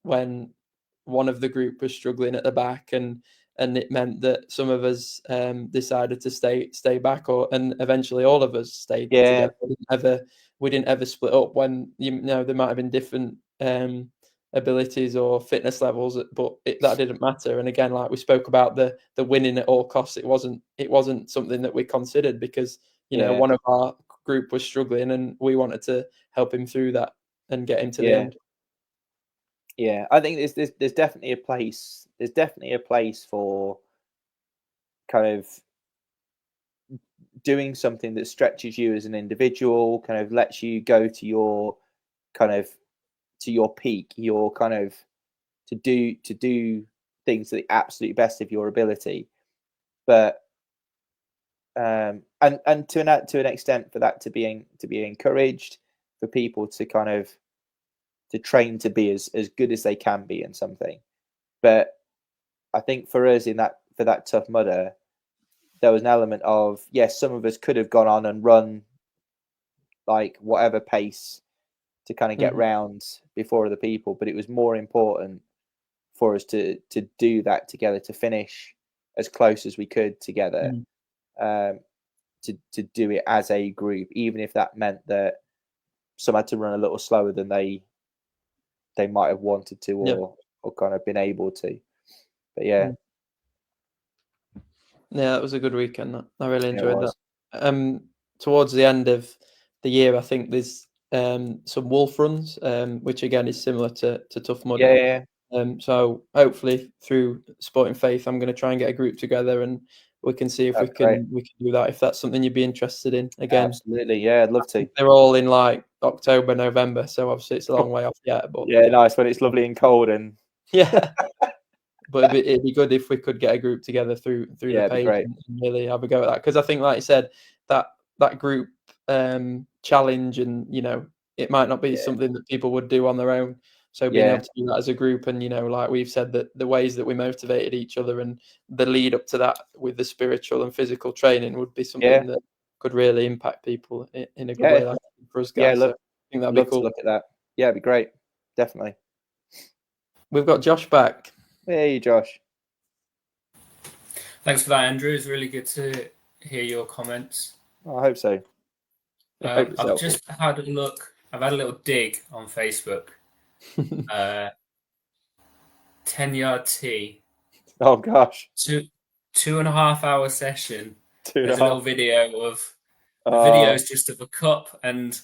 when one of the group was struggling at the back, and it meant that some of us decided to stay back, and eventually all of us stayed together. We didn't ever split up when there might have been different abilities or fitness levels, but that didn't matter. And again, like we spoke about the winning at all costs, it wasn't something that we considered, because one of our group was struggling, and we wanted to help him through that and get him to the end. I think there's definitely a place. There's definitely a place for kind of doing something that stretches you as an individual, kind of lets you go to your peak, your kind of to do things to the absolute best of your ability. But and to an extent, for that to be encouraged, for people to kind of to train to be as good as they can be in something. But I think for us, for that Tough Mudder, there was an element of, yes, some of us could have gone on and run like whatever pace to kind of get round before other people, but it was more important for us to do that together, to finish as close as we could together, to do it as a group, even if that meant that some had to run a little slower than they might have wanted to, or kind of been able to. But yeah. Yeah, that was a good weekend. I really enjoyed that. Towards the end of the year, I think there's some wolf runs, which again is similar to Tough Mudder. Yeah. So hopefully through Sporting Faith, I'm going to try and get a group together, and we can see if we can do that. If that's something you'd be interested in, again. Absolutely, yeah, I'd love to. They're all in like October, November, so obviously it's a long way off yet. But yeah, nice when it's lovely and cold and yeah. But it'd be good if we could get a group together through the page and really have a go at that, because I think, like you said, that group challenge, and it might not be something that people would do on their own. So being able to do that as a group, and like we've said, that the ways that we motivated each other and the lead up to that with the spiritual and physical training would be something that could really impact people in a good way, like for us guys. So I think that'd be cool. To look at that. Yeah, it'd be great. Definitely. We've got Josh back. Hey, Josh. Thanks for that, Andrew. It's really good to hear your comments. I hope so. I've just had a look. I've had a little dig on Facebook. 10-yard tee. Oh gosh. 2.5 hour session. There's a little video of videos just of a cup and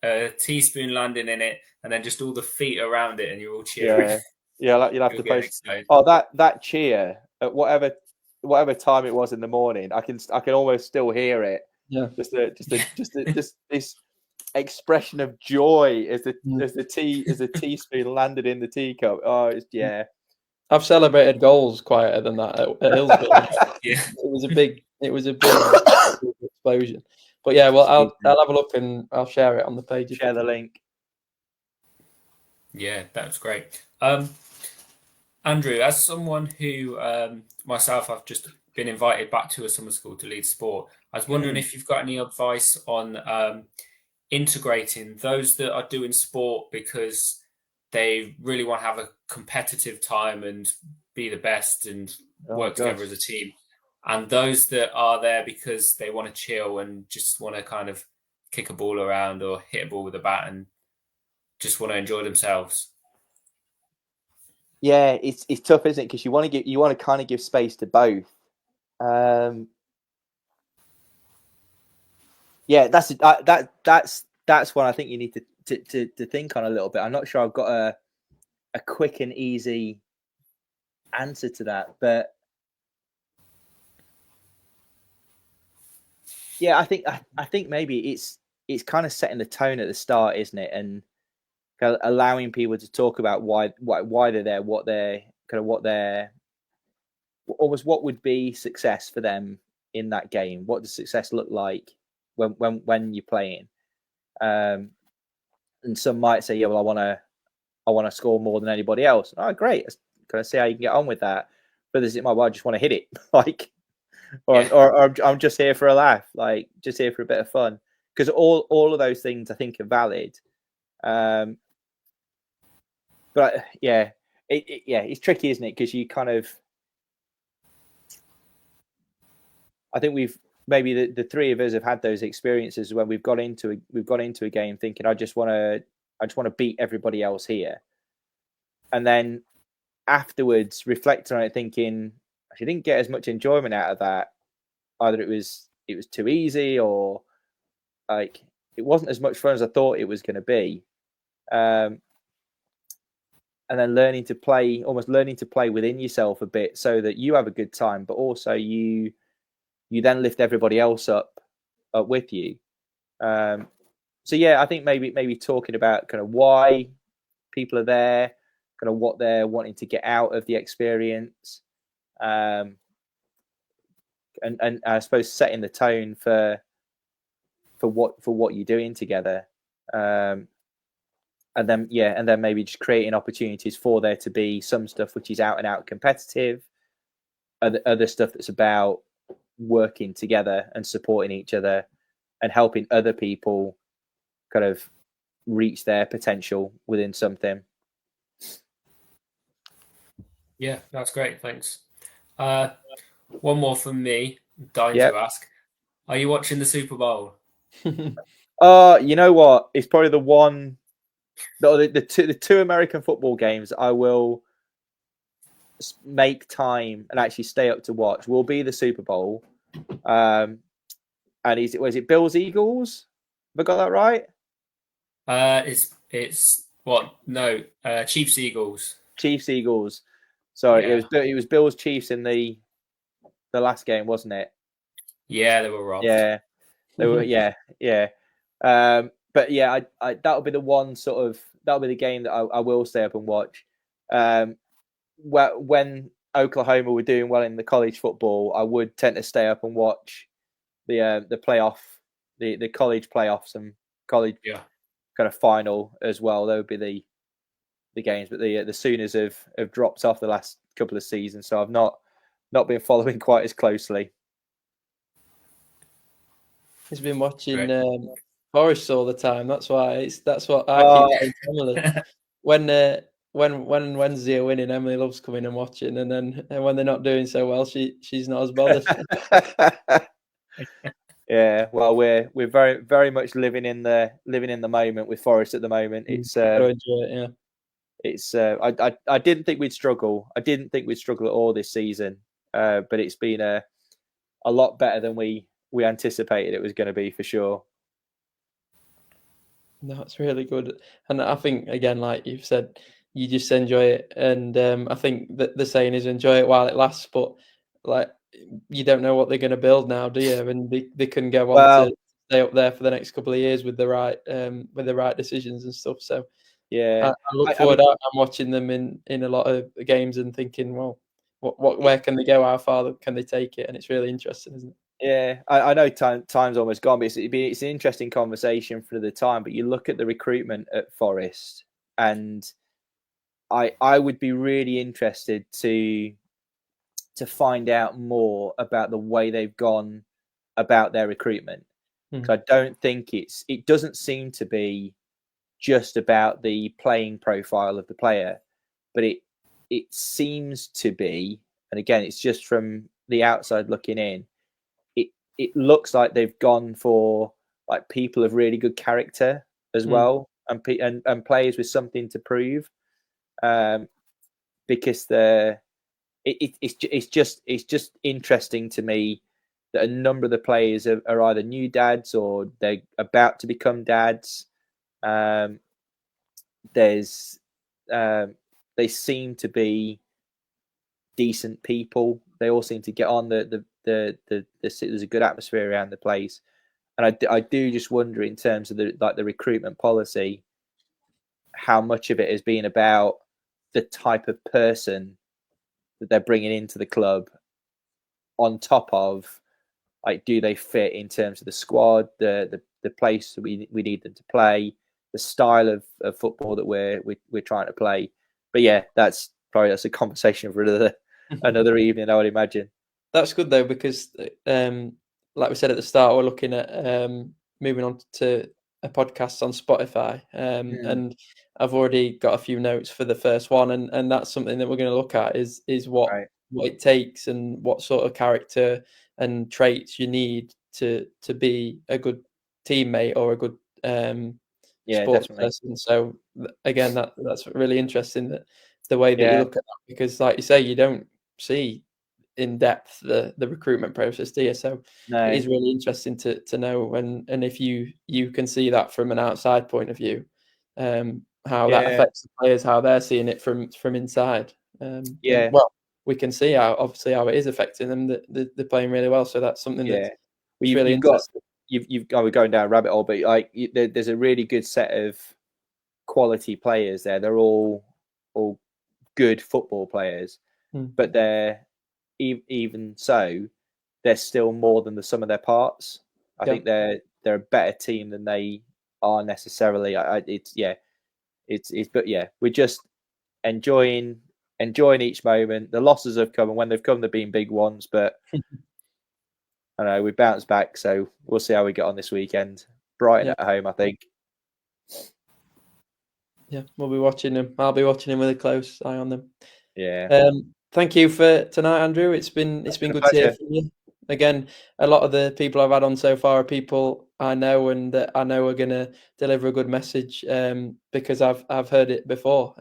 a teaspoon landing in it, and then just all the feet around it, and you're all cheering. Yeah, you'll have to post. Excited. Oh, that cheer at whatever time it was in the morning, I can almost still hear it. Yeah. Just this expression of joy as the teaspoon landed in the teacup. Oh, it's I've celebrated goals quieter than that at Hillsborough. It was a big explosion. But yeah, well, I'll have a look and I'll share it on the page. Share the link. Yeah, that was great. Andrew, as someone who myself, I've just been invited back to a summer school to lead sport. I was wondering if you've got any advice on integrating those that are doing sport because they really want to have a competitive time and be the best and work together as a team, and those that are there because they want to chill and just want to kind of kick a ball around or hit a ball with a bat and just want to enjoy themselves. Yeah, it's tough, isn't it? Because you want to kind of give space to both. Yeah, that's one I think you need to think on a little bit. I'm not sure I've got a quick and easy answer to that, but yeah, I think maybe it's kind of setting the tone at the start, isn't it? And allowing people to talk about why they're there, what would be success for them in that game. What does success look like when you're playing? And some might say, yeah, well, I want to score more than anybody else. Oh, great. Can I see how you can get on with that? But it might well, I just want to hit it, or I'm just here for a laugh, like just here for a bit of fun. Because all of those things I think are valid. But it's tricky, isn't it? Because you kind of, I think maybe the three of us have had those experiences when we've got into a game thinking I just want to beat everybody else here, and then afterwards reflecting on it thinking I didn't get as much enjoyment out of that. Either it was too easy, or like it wasn't as much fun as I thought it was going to be. And then learning to play within yourself a bit so that you have a good time, but also you then lift everybody else up with you. So yeah, I think maybe talking about kind of why people are there, kind of what they're wanting to get out of the experience, and I suppose setting the tone for what you're doing together. And then maybe just creating opportunities for there to be some stuff which is out and out competitive, other stuff that's about working together and supporting each other and helping other people kind of reach their potential within something. Yeah, that's great. Thanks. One more from me. Dying to ask. Are you watching the Super Bowl? You know what? It's probably the two American football games I will make time and actually stay up to watch will be the Super Bowl. And was it Bills Eagles? Have I got that right? It's what? No, Chiefs Eagles. Chiefs Eagles. Sorry, it was Bills Chiefs in the last game, wasn't it? Yeah, they were rough. Yeah, they were. Yeah. But yeah, I that'll be the one that'll be the game that I will stay up and watch. When Oklahoma were doing well in the college football, I would tend to stay up and watch the playoff, the college playoffs and college kind of final as well. That would be the games, but the Sooners have dropped off the last couple of seasons, so I've not been following quite as closely. He's been watching Forest all the time. That's why that's what I keep saying to Emily. When Wednesday are winning, Emily loves coming and watching, and then when they're not doing so well, she's not as bothered. Yeah, well, we're very very much living in the moment with Forest at the moment. It's enjoy it, yeah. It's I didn't think we'd struggle. I didn't think we'd struggle at all this season, but it's been a lot better than we anticipated it was going to be, for sure. No, it's really good, and I think again, like you've said, you just enjoy it, and I think that the saying is enjoy it while it lasts. But like, you don't know what they're going to build now, do you? And they can go on to stay up there for the next couple of years with the right decisions and stuff. So yeah, I look forward. I'm watching them in a lot of games and thinking, well, where can they go? How far can they take it? And it's really interesting, isn't it? Yeah, I know time's almost gone, but it's an interesting conversation for the time. But you look at the recruitment at Forest, and I would be really interested to find out more about the way they've gone about their recruitment. So I don't think it doesn't seem to be just about the playing profile of the player, but it seems to be, and again, it's just from the outside looking in, it looks like they've gone for like people of really good character as well, and players with something to prove, because it's just interesting to me that a number of the players are either new dads or they're about to become dads. They seem to be decent people. They all seem to get on. There's a good atmosphere around the place, and I do just wonder, in terms of the recruitment policy, how much of it has been about the type of person that they're bringing into the club, on top of, like, do they fit in terms of the squad, the place that we need them to play, the style of football that we're trying to play. But yeah, that's a conversation for another evening, I would imagine. That's good though, because like we said at the start, we're looking at moving on to a podcast on Spotify, and I've already got a few notes for the first one, and that's something that we're going to look at is what it takes and what sort of character and traits you need to be a good teammate or a good sports person. So again, that's really interesting, that the way that you look at that, because like you say, you don't see in depth the recruitment process, do you? So it is really interesting to know, and if you can see that from an outside point of view, how that affects the players, how they're seeing it from inside. And, well, we can see how it is affecting them. They're playing really well, so that's something that's really interesting. We're going down a rabbit hole, but like there's a really good set of quality players there. They're all good football players, but they're even so, they're still more than the sum of their parts. I think they're a better team than they are necessarily. But yeah, we're just enjoying each moment. The losses have come, and when they've come, they've been big ones. But I know we bounced back, so we'll see how we get on this weekend. Brighton at home, I think. Yeah, we'll be watching them. I'll be watching them with a close eye on them. Yeah. Thank you for tonight, Andrew. It's been good to hear from you. Again, a lot of the people I've had on so far are people I know and that I know are going to deliver a good message because I've heard it before.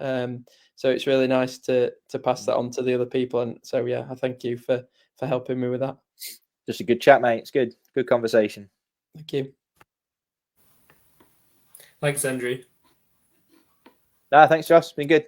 So it's really nice to pass that on to the other people. And so yeah, I thank you for helping me with that. Just a good chat, mate. It's good conversation. Thank you. Thanks, Andrew. No, thanks, Josh. It's been good.